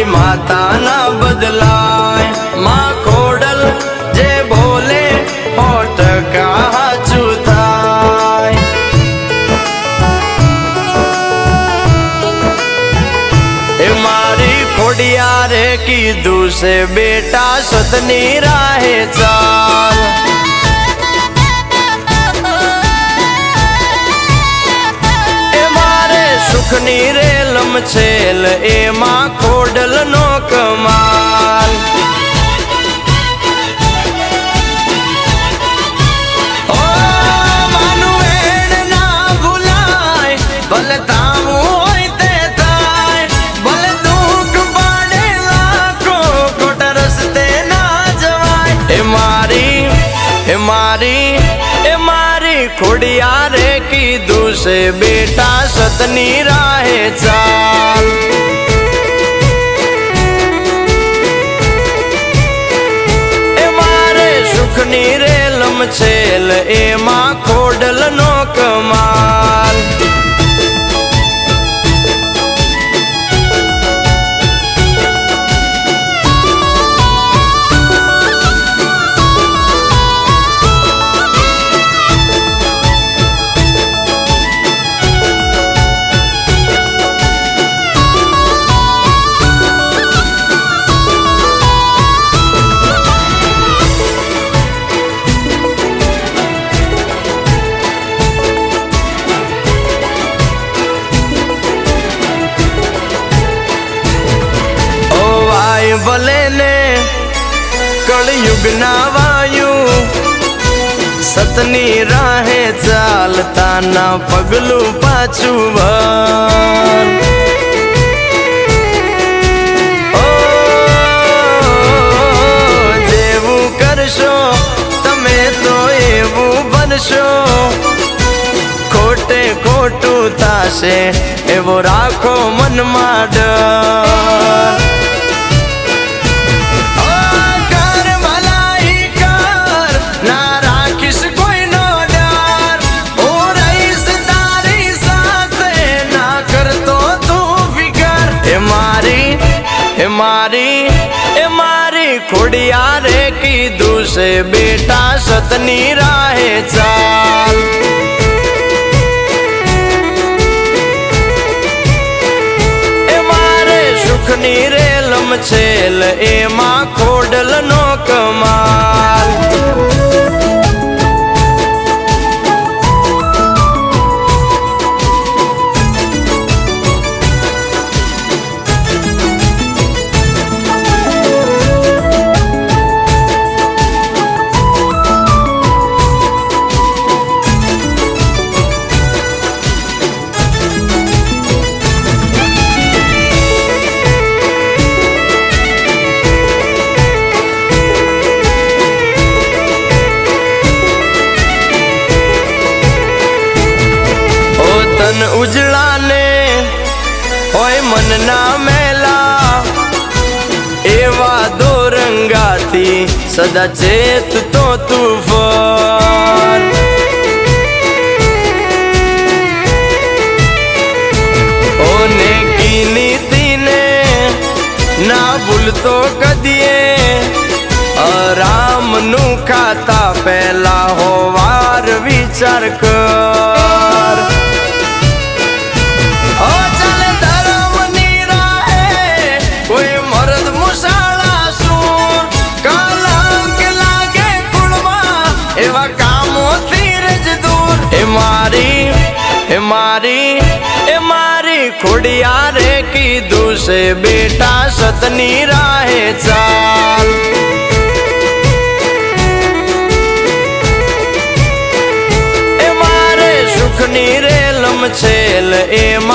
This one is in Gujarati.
મારી માતા ના બદલાય માં ખોડલ જે બોલે 100% હાચું થાય એ મારી ખોડિયારે કીધું છે બેટા સતની રાહે ચાલ સુખની રેલમ છેલ એમાં ખોડલ નો કમાલ ઓ માનું વેણ ના ભૂલાય ભલે તાવું હોય તે થાય ભલે દુઃખ પાડે લાખો ખોટા રસ્તે ના જવાય એ મારી ખોડિયારે કીધું છે બેટા સતની રાહે ચાલ એ મારે સુખની રેલમ છેલ એમાં ખોડલ નો કમાલ ભલે ને કળયુગ ના વાયુ સતની રાહે ચાલતા ના પગલું પાછું વળ જેવું કરશો તમે તો એવું બનશો ખોટે ખોટું થાશે એવો રાખો મનમાં ડર મારી ખોડિયારે કીધું છે બેટા સતની રાહે ચાલ એ મારે સુખની રેલમ છેલ એમાં ખોડલ નો કમાલ ઉજળા ને હોય મન ના મેલા એવા દોરંગાથી સદા ચેત તો તુફાન ઓને કી નીતિને ના ભૂલતો કદીએ રામ નું ખાતા પહેલા હોવાર વિચાર કર મારી ખોડિયારે કીધું છે બેટા સતની રાહે ચાલ એ મારે સુખની રેલમ છેલ એમાં